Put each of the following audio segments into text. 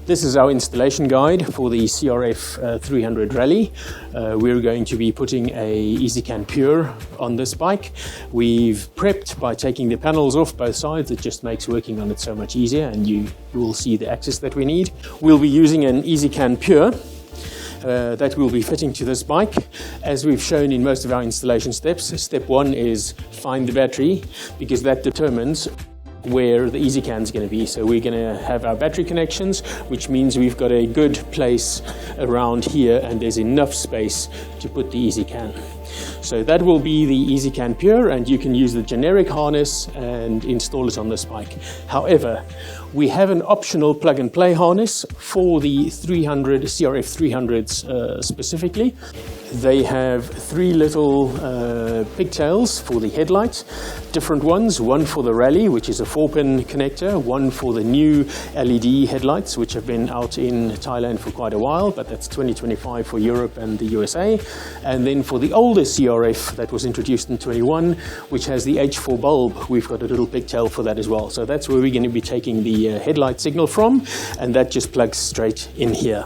This is our installation guide for the CRF 300 Rally. We're going to be putting a ezCAN PURE on this bike. We've prepped by taking the panels off both sides. It just makes working on it so much easier, and you will see the access that we need. We'll be using an ezCAN PURE that will be fitting to this bike. As we've shown in most of our installation steps, step one is find the battery, because that determines where the ezCAN is going to be. So we're going to have our battery connections, which means we've got a good place around here and there's enough space to put the ezCAN. So that will be the ezCAN PURE, and you can use the generic harness and install it on this bike. However, we have an optional plug-and-play harness for the CRF 300s specifically. They have three little pigtails for the headlight, different ones, one for the Rally, which is a 4-pin connector, one for the new LED headlights, which have been out in Thailand for quite a while, but that's 2025 for Europe and the USA, and then for the older CRF that was introduced in 21, which has the H4 bulb, we've got a little pigtail for that as well. So that's where we're going to be taking the headlight signal from, and that just plugs straight in here.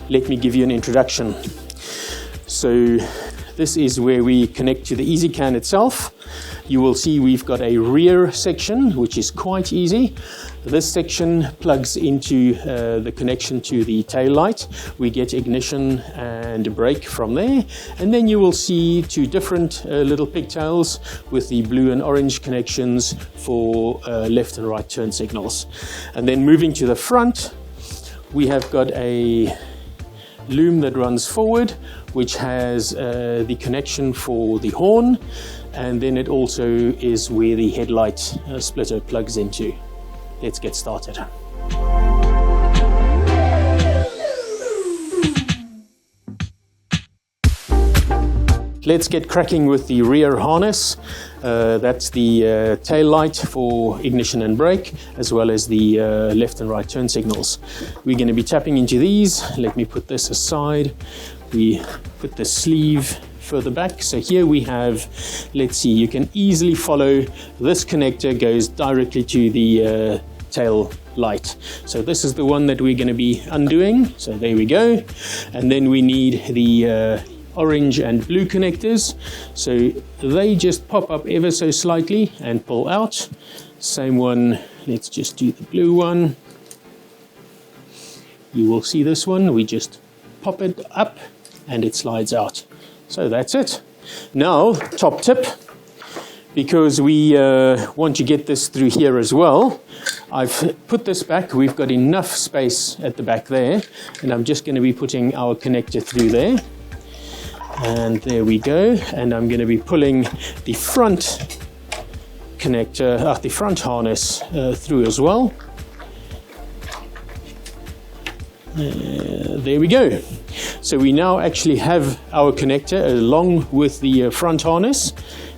Let me give you an introduction. So this is where we connect to the ezCAN itself. You will see we've got a rear section, which is quite easy. This section plugs into the connection to the tail light. We get ignition and brake from there. And then you will see two different little pigtails with the blue and orange connections for left and right turn signals. And then moving to the front, we have got a loom that runs forward, which has the connection for the horn, and then it also is where the headlight splitter plugs into. Let's get started. Let's get cracking with the rear harness. That's the tail light for ignition and brake, as well as the left and right turn signals. We're going to be tapping into these. Let me put this aside. We put the sleeve further back. So here we have, let's see, you can easily follow this connector goes directly to the tail light. So this is the one that we're going to be undoing. So there we go. And then we need the orange and blue connectors. So they just pop up ever so slightly and pull out. Same one, let's just do the blue one. You will see this one, we just pop it up and it slides out. So that's it. Now, top tip, because we want to get this through here as well, I've put this back. We've got enough space at the back there, and I'm just going to be putting our connector through there. And there we go. And I'm going to be pulling the front connector, the front harness through as well. There we go. So we now actually have our connector along with the front harness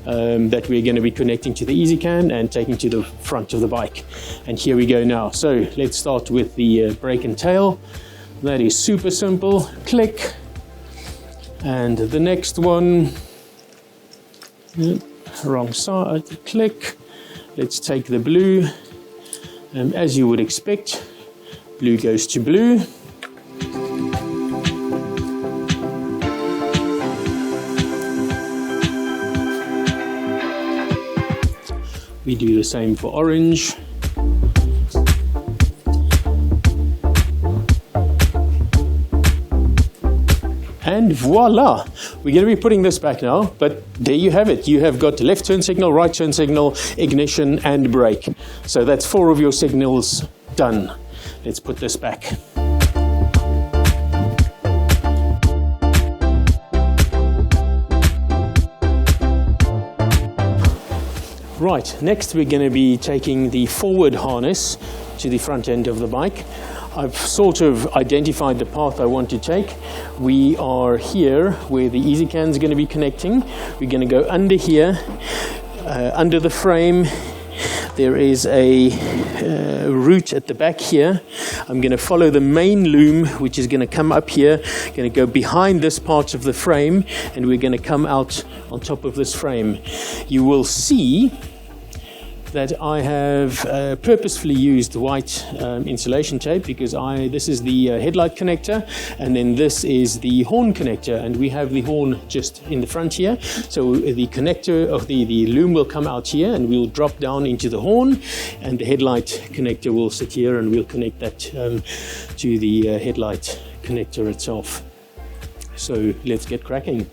that we're going to be connecting to the ezCAN and taking to the front of the bike. And here we go now. So let's start with the brake and tail. That is super simple. Click. And the next one, wrong side, click. Let's take the blue. As you would expect, blue goes to blue. We do the same for orange. And voila, we're going to be putting this back now, but there you have it. You have got left turn signal, right turn signal, ignition and brake. So that's 4 of your signals done. Let's put this back. Right, next we're going to be taking the forward harness to the front end of the bike. I've sort of identified the path I want to take. We are here where the ezCAN is going to be connecting. We're going to go under here, under the frame. There is a route at the back here. I'm going to follow the main loom, which is going to come up here, going to go behind this part of the frame, and we're going to come out on top of this frame. You will see that I have purposefully used white insulation tape because this is the headlight connector, and then this is the horn connector, and we have the horn just in the front here. So the connector of the loom will come out here and we'll drop down into the horn, and the headlight connector will sit here, and we'll connect that to the headlight connector itself. So let's get cracking.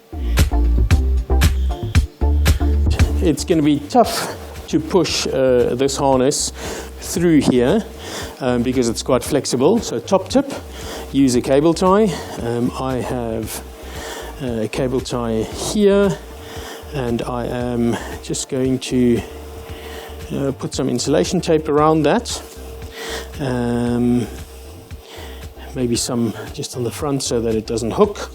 It's going to be tough to push this harness through here because it's quite flexible. So top tip, use a cable tie. I have a cable tie here, and I am just going to put some insulation tape around that. Maybe some just on the front so that it doesn't hook.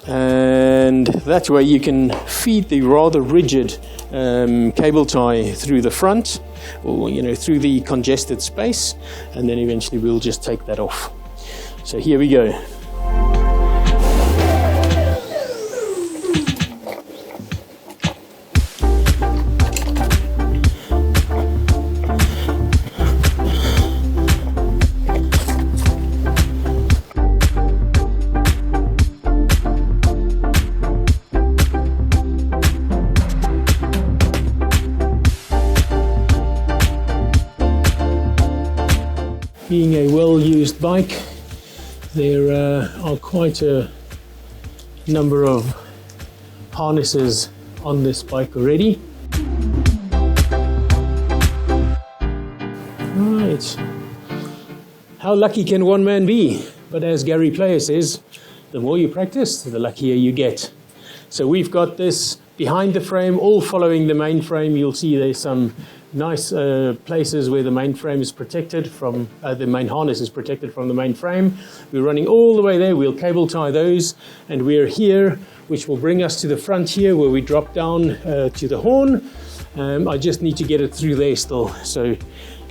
And that way you can feed the rather rigid cable tie through the front, or through the congested space, and then eventually we'll just take that off. So here we go. Being a well-used bike, there are quite a number of harnesses on this bike already. Right. How lucky can one man be? But as Gary Player says, the more you practice, the luckier you get. So we've got this behind the frame, all following the main frame. You'll see there's some nice places where the main frame is protected from, the main harness is protected from the main frame. We're running all the way there. We'll cable tie those, and we're here, which will bring us to the front here where we drop down to the horn. I just need to get it through there still. So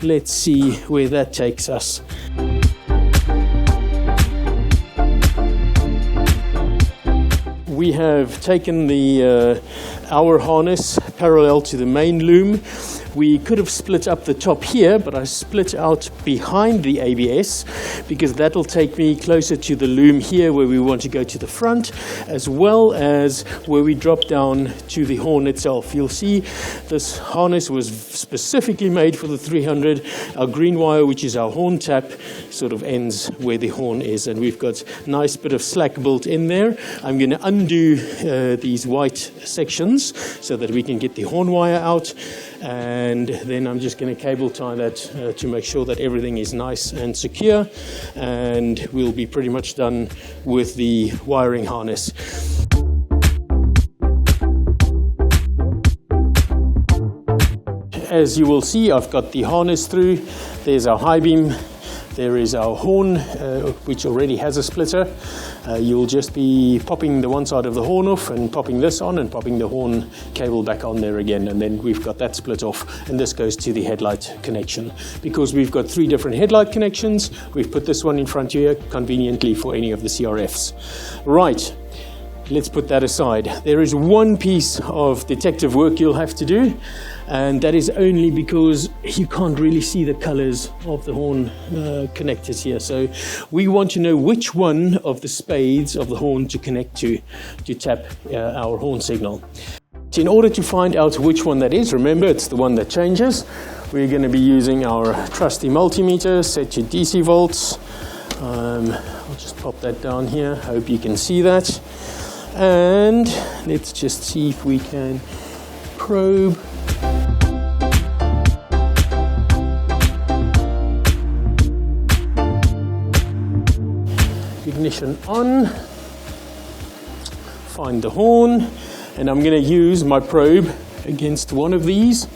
let's see where that takes us. We have taken the our harness parallel to the main loom. We could have split up the top here, but I split out behind the ABS because that'll take me closer to the loom here where we want to go to the front, as well as where we drop down to the horn itself. You'll see this harness was specifically made for the 300. Our green wire, which is our horn tap, sort of ends where the horn is, and we've got a nice bit of slack built in there. I'm going to undo these white sections so that we can get the horn wire out, and then I'm just going to cable tie that to make sure that everything is nice and secure, and we'll be pretty much done with the wiring harness. As you will see, I've got the harness through. There's our high beam. There is our horn, which already has a splitter. You'll just be popping the one side of the horn off and popping this on and popping the horn cable back on there again, and then we've got that split off, and this goes to the headlight connection. Because we've got 3 different headlight connections, we've put this one in front here conveniently for any of the CRFs. Right, let's put that aside. There is one piece of detective work you'll have to do, and that is only because you can't really see the colors of the horn connectors here. So we want to know which one of the spades of the horn to connect to tap our horn signal. In order to find out which one that is, remember it's the one that changes, we're going to be using our trusty multimeter set to DC volts. I'll just pop that down here, hope you can see that. And let's just see if we can probe. Ignition on, find the horn, and I'm going to use my probe against one of these.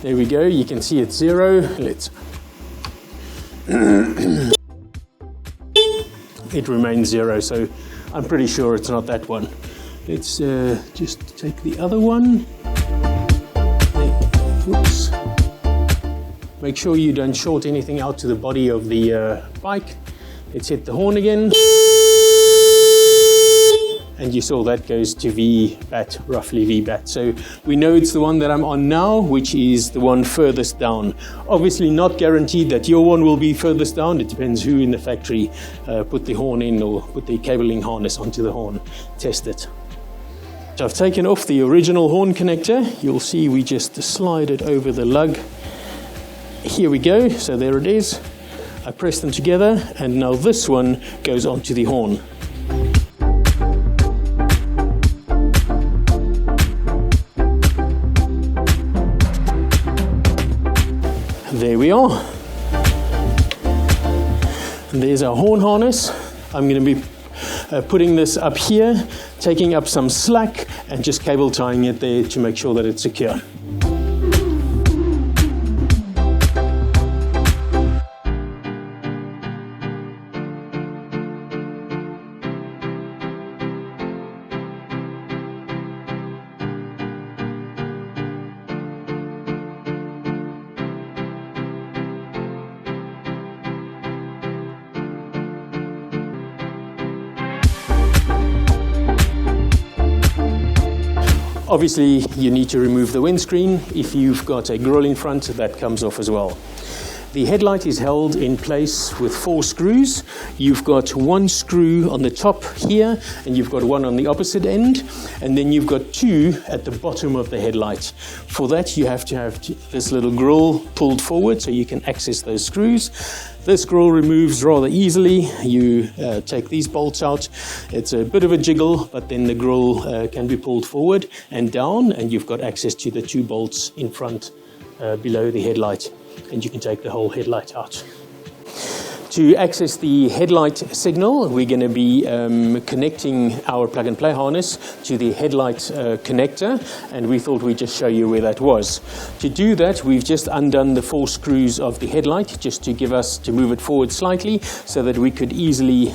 There we go, you can see it's 0. Let's it remains 0, so I'm pretty sure it's not that one. Let's just take the other one. Oops. Make sure you don't short anything out to the body of the bike. Let's hit the horn again. and you saw that goes to VBAT, roughly VBAT. So we know it's the one that I'm on now, which is the one furthest down. Obviously not guaranteed that your one will be furthest down. It depends who in the factory put the horn in or put the cabling harness onto the horn. Test it. So I've taken off the original horn connector. You'll see we just slide it over the lug. Here we go, so there it is. I press them together, and now this one goes onto the horn. There we are. And there's our horn harness. I'm going to be putting this up here, taking up some slack, and just cable tying it there to make sure that it's secure. Obviously, you need to remove the windscreen. If you've got a grill in front, that comes off as well. The headlight is held in place with 4 screws. You've got 1 screw on the top here, and you've got 1 on the opposite end, and then you've got 2 at the bottom of the headlight. For that, you have to have this little grill pulled forward so you can access those screws. This grill removes rather easily. You take these bolts out. It's a bit of a jiggle, but then the grill can be pulled forward and down, and you've got access to the 2 bolts in front below the headlight, and you can take the whole headlight out. To access the headlight signal, we're going to be connecting our plug-and-play harness to the headlight connector, and we thought we'd just show you where that was. To do that, we've just undone the 4 screws of the headlight, just to move it forward slightly, so that we could easily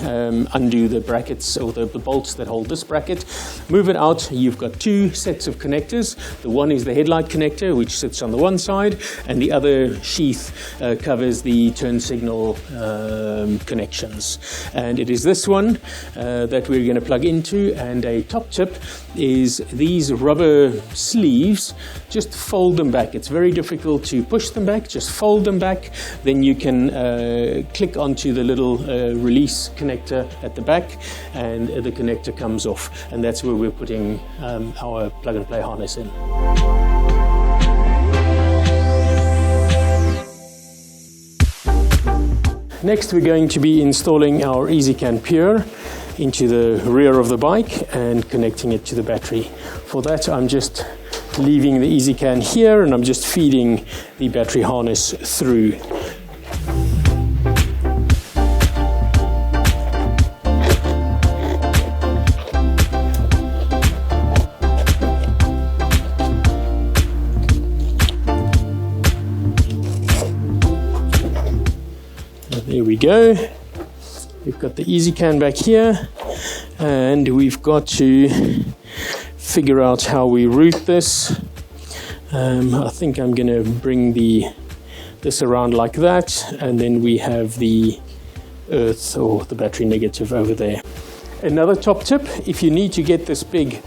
undo the brackets or the bolts that hold this bracket. Move it out. You've got 2 sets of connectors. The one is the headlight connector, which sits on the one side, and the other sheath covers the turn signal connections, and it is this one that we're going to plug into. And a top tip is these rubber sleeves, just fold them back. It's very difficult to push them back, just fold them back, then you can click onto the little release connector at the back, and the connector comes off, and that's where we're putting our plug and play harness in. Next, we're going to be installing our ezCAN PURE into the rear of the bike and connecting it to the battery. For that, I'm just leaving the ezCAN here, and I'm just feeding the battery harness through. There we go. We've got the ezCAN back here, and we've got to figure out how we route this. I think I'm going to bring this around like that, and then we have the earth or the battery negative over there. Another top tip, if you need to get this big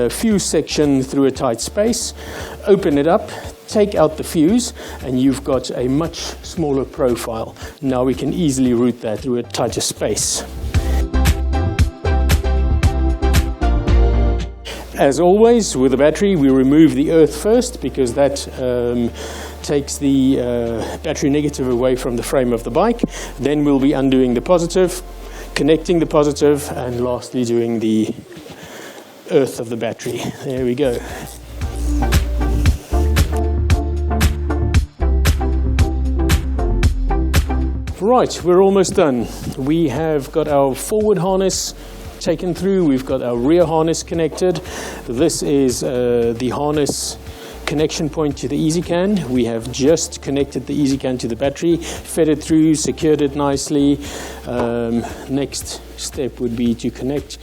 fuse section through a tight space, open it up, take out the fuse, and you've got a much smaller profile. Now we can easily route that through a tighter space. As always, with the battery, we remove the earth first, because that takes the battery negative away from the frame of the bike. Then we'll be undoing the positive, connecting the positive, and lastly doing the earth of the battery. There we go. Right, we're almost done. We have got our forward harness taken through. We've got our rear harness connected. This is the harness connection point to the ezCAN. We have just connected the ezCAN to the battery, fed it through, secured it nicely. Next step would be to connect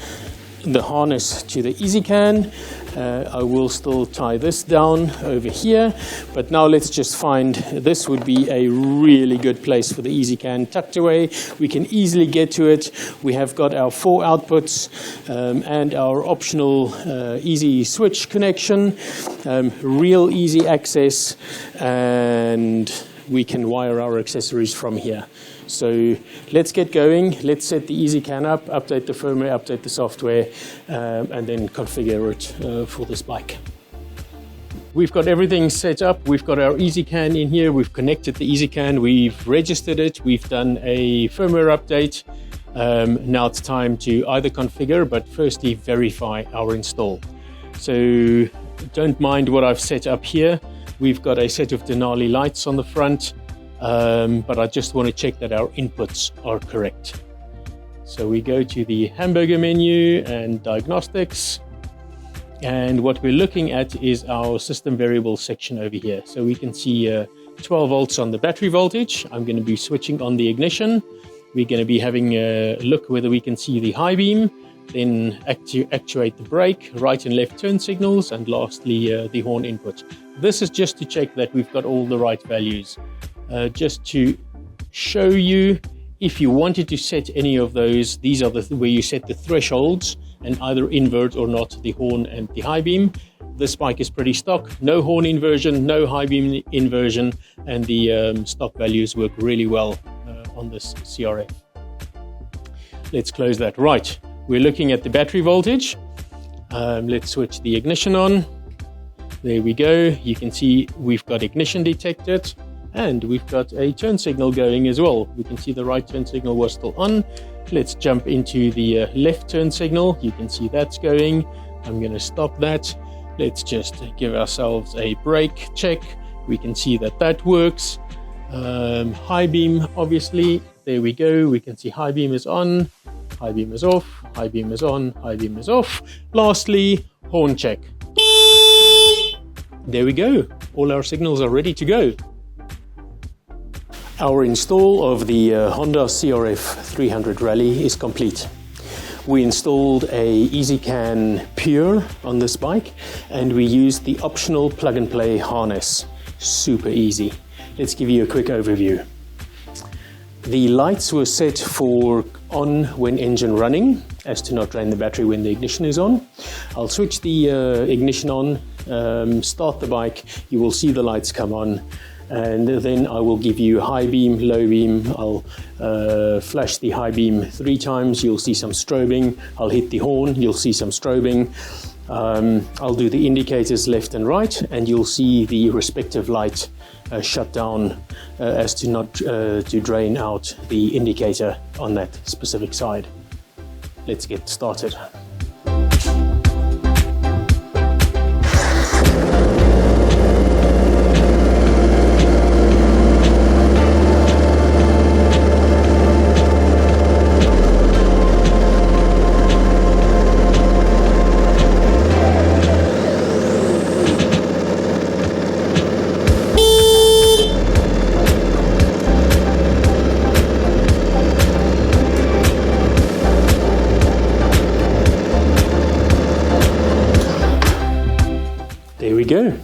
the harness to the ezCAN. I will still tie this down over here, but now let's just find, this would be a really good place for the ezCAN tucked away. We can easily get to it. We have got our 4 outputs and our optional easy switch connection, real easy access, and we can wire our accessories from here. So let's get going. Let's set the ezCAN up, update the firmware, update the software, and then configure it for this bike. We've got everything set up. We've got our ezCAN in here. We've connected the ezCAN. We've registered it. We've done a firmware update. Now it's time to either configure, but firstly verify our install. So don't mind what I've set up here. We've got a set of Denali lights on the front. But I just want to check that our inputs are correct. So we go to the hamburger menu and diagnostics, and what we're looking at is our system variable section over here. So we can see 12 volts on the battery voltage. I'm going to be switching on the ignition. We're going to be having a look whether we can see the high beam, then actuate the brake, right and left turn signals, and lastly the horn input. This is just to check that we've got all the right values. Just to show you, if you wanted to set any of those, these are where you set the thresholds and either invert or not the horn and the high beam. This bike is pretty stock, no horn inversion, no high beam inversion, and the stock values work really well on this CRF. Let's close that. Right, we're looking at the battery voltage. Let's switch the ignition on. There we go. You can see we've got ignition detected. And we've got a turn signal going as well. We can see the right turn signal was still on. Let's jump into the left turn signal. You can see that's going. I'm going to stop that. Let's just give ourselves a brake check. We can see that that works. High beam, obviously. There we go. We can see high beam is on, high beam is off, high beam is on, high beam is off. Lastly, horn check. There we go. All our signals are ready to go. Our install of the Honda CRF 300 Rally is complete. We installed a ezCAN PURE on this bike, and we used the optional plug-and-play harness. Super easy. Let's give you a quick overview. The lights were set for on when engine running, as to not drain the battery when the ignition is on. I'll switch the ignition on, start the bike, you will see the lights come on. And then I will give you high beam, low beam. I'll flash the high beam 3 times. You'll see some strobing. I'll hit the horn. You'll see some strobing. I'll do the indicators left and right, and you'll see the respective light shut down as to not to drain out the indicator on that specific side. Let's get started. There we go.